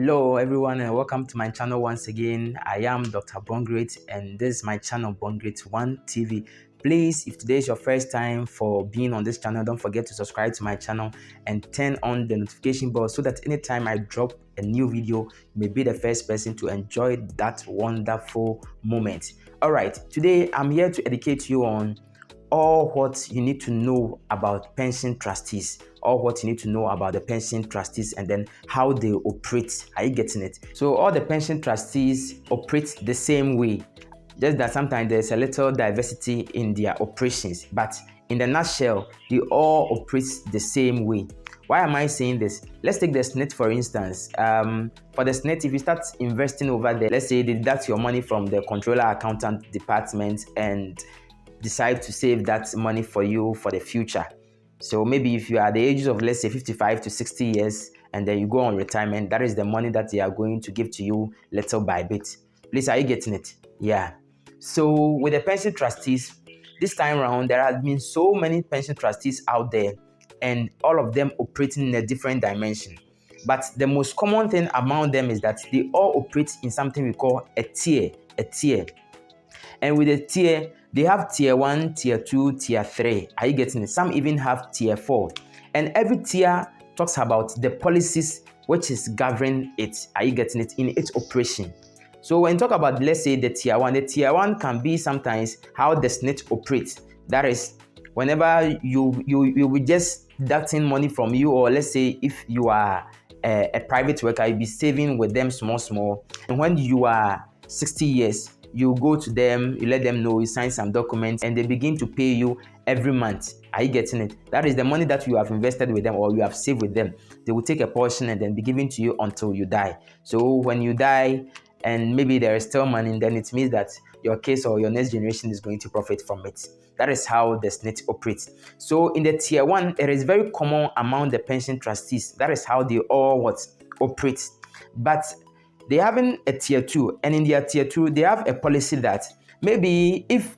Hello everyone and welcome to my channel once again. I am Dr. Bongreat and this is my channel Bongreat1 TV. Please, if today is your first time for being on this channel, don't forget to subscribe to my channel and turn on the notification bell so that anytime I drop a new video, you may be the first person to enjoy that wonderful moment. Alright, today I'm here to educate you on all what you need to know about pension trustees, all what you need to know about the pension trustees and then how they operate. Are you getting it? So all the pension trustees operate the same way, just that sometimes there's a little diversity in their operations, but in the nutshell, they all operate the same way. Why am I saying this? Let's take the SNIT for instance. For the SNIT, if you start investing over there, let's say they deduct your money from the controller accountant department and decide to save that money for you for the future. So maybe if you are at the ages of, let's say, 55 to 60 years and then you go on retirement, that is the money that they are going to give to you little by bit. Please, are you getting it? Yeah. So with the pension trustees, this time around, there have been so many pension trustees out there and all of them operating in a different dimension. But the most common thing among them is that they all operate in something we call a tier. And with a tier, they have tier 1, tier 2, tier 3. Are you getting it? Some even have tier 4. And every tier talks about the policies which is governing it. Are you getting it? In its operation. So when you talk about, let's say, the tier 1 can be sometimes how the SNIT operates. That is, whenever you will just deducting money from you, or let's say if you are a private worker, you'll be saving with them small. And when you are 60 years, you go to them, you let them know, you sign some documents, and they begin to pay you every month. Are you getting it? That is the money that you have invested with them or you have saved with them. They will take a portion and then be given to you until you die. So when you die and maybe there is still money, then it means that your case or your next generation is going to profit from it. That is how the SNIT operates. So in the tier 1, it is very common among the pension trustees. That is how they all operate. But they having a tier 2, and in their tier 2, they have a policy that maybe if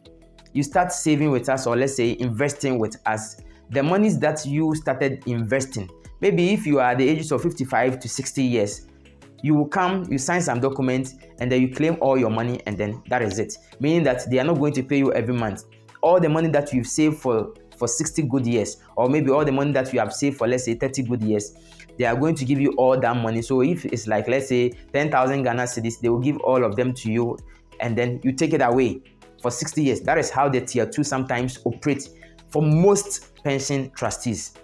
you start saving with us, or let's say investing with us, the monies that you started investing, maybe if you are at the ages of 55 to 60 years, you will come, you sign some documents, and then you claim all your money, and then that is it. Meaning that they are not going to pay you every month. All the money that you've saved for 60 good years, or maybe all the money that you have saved for, let's say, 30 good years, they are going to give you all that money. So if it's like, let's say, 10,000 Ghana cedis, they will give all of them to you, and then you take it away for 60 years. That is how the tier 2 sometimes operate for most pension trustees.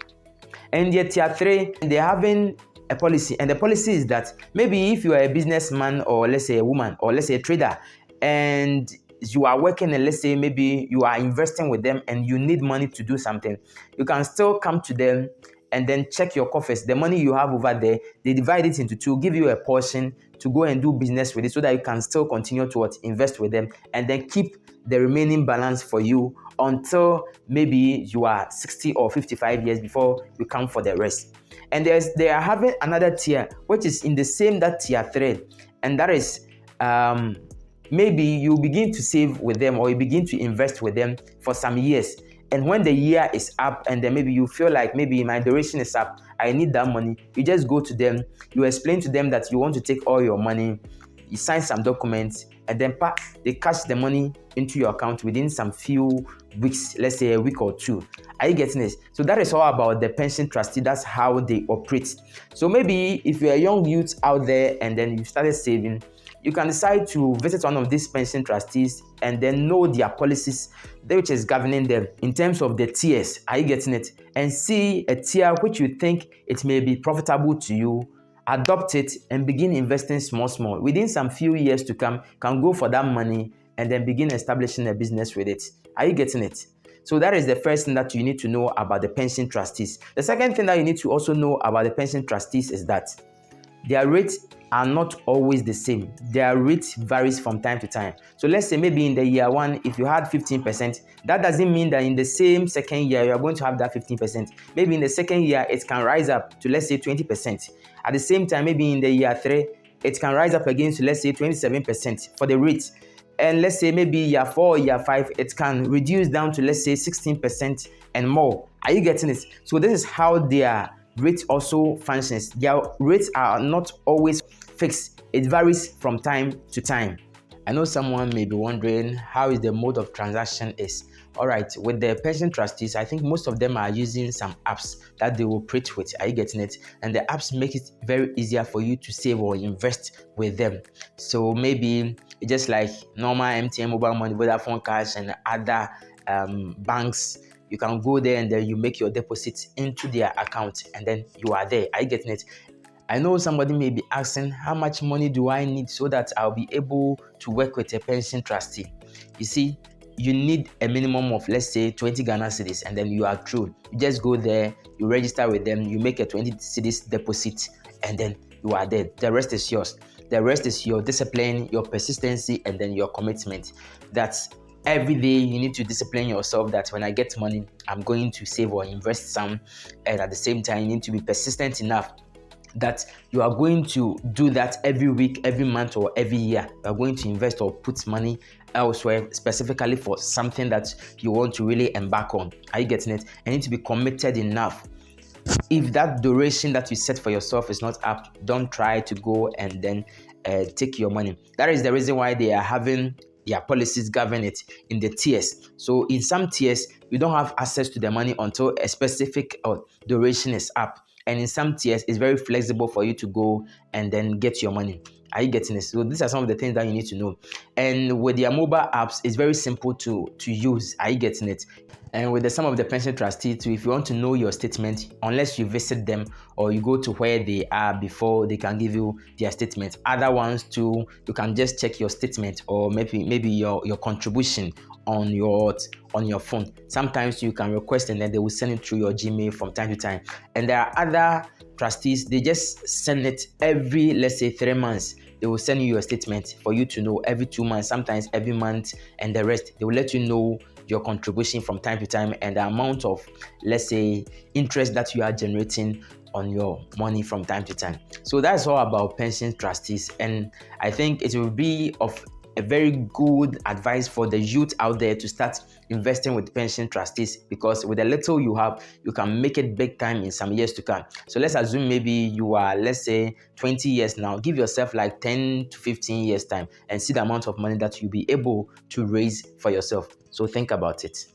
And the tier 3, they're having a policy, and the policy is that maybe if you are a businessman, or let's say a woman, or let's say a trader, and you are working, and let's say maybe you are investing with them and you need money to do something, you can still come to them and then check your coffers. The money you have over there, they divide it into 2, give you a portion to go and do business with it so that you can still continue to invest with them and then keep the remaining balance for you until maybe you are 60 or 55 years before you come for the rest. And they are having another tier which is in the same that tier 3, and that is maybe you begin to save with them or you begin to invest with them for some years. And when the year is up and then maybe you feel like maybe my duration is up, I need that money, you just go to them, you explain to them that you want to take all your money, you sign some documents, and then they cash the money into your account within some few weeks, let's say a week or 2. Are you getting this? So that is all about the pension trustee. That's how they operate. So maybe if you're a young youth out there and then you started saving, you can decide to visit one of these pension trustees and then know their policies which is governing them in terms of the tiers. Are you getting it? And see a tier which you think it may be profitable to you, adopt it and begin investing small. Within some few years to come, can go for that money and then begin establishing a business with it. Are you getting it? So that is the first thing that you need to know about the pension trustees. The second thing that you need to also know about the pension trustees is that their rates are not always the same. Their rate varies from time to time. So let's say maybe in the year 1, if you had 15%, that doesn't mean that in the same second year you are going to have that 15%. Maybe in the second year it can rise up to, let's say, 20%. At the same time, maybe in the year 3 it can rise up again to, let's say, 27% for the rate. And let's say maybe year 4 or year 5 it can reduce down to, let's say, 16% and more. Are you getting it? So this is how their rate also functions. Their rates are not always fixed. It varies from time to time. I know someone may be wondering how is the mode of transaction is. All right, with the pension trustees, I think most of them are using some apps that they operate with. Are you getting it? And the apps make it very easier for you to save or invest with them. So maybe just like normal MTN mobile money, Vodafone cash, and other banks, you can go there and then you make your deposit into their account and then you are there. Are you getting it? I know somebody may be asking, how much money do I need so that I'll be able to work with a pension trustee? You see, you need a minimum of, let's say, 20 Ghana cedis, and then you are through. You just go there, you register with them, you make a 20 cedis deposit, and then you are there. The rest is yours. The rest is your discipline, your persistency, and then your commitment. That's every day you need to discipline yourself that when I get money, I'm going to save or invest some. And at the same time, you need to be persistent enough that you are going to do that every week, every month, or every year. You are going to invest or put money elsewhere specifically for something that you want to really embark on. Are you getting it? You need to be committed enough. If that duration that you set for yourself is not up, don't try to go and then take your money. That is the reason why they are having their policies govern it in the tiers. So in some tiers, you don't have access to the money until a specific duration is up. And in some tiers, it's very flexible for you to go and then get your money. Are you getting it? So these are some of the things that you need to know. And with their mobile apps, it's very simple to use. Are you getting it? And with some of the pension trustees too, if you want to know your statement, unless you visit them or you go to where they are before they can give you their statement. Other ones too, you can just check your statement or maybe your contribution on your phone. Sometimes you can request and then they will send it through your Gmail from time to time. And there are other trustees, they just send it every, let's say, 3 months. They will send you your statement for you to know every 2 months, sometimes every month, and the rest. They will let you know your contribution from time to time and the amount of, let's say, interest that you are generating on your money from time to time. So that's all about pension trustees, and I think it will be of a very good advice for the youth out there to start investing with pension trustees, because with a little you have, you can make it big time in some years to come. So let's assume maybe you are, let's say, 20 years now. Give yourself like 10 to 15 years time and see the amount of money that you'll be able to raise for yourself. So think about it.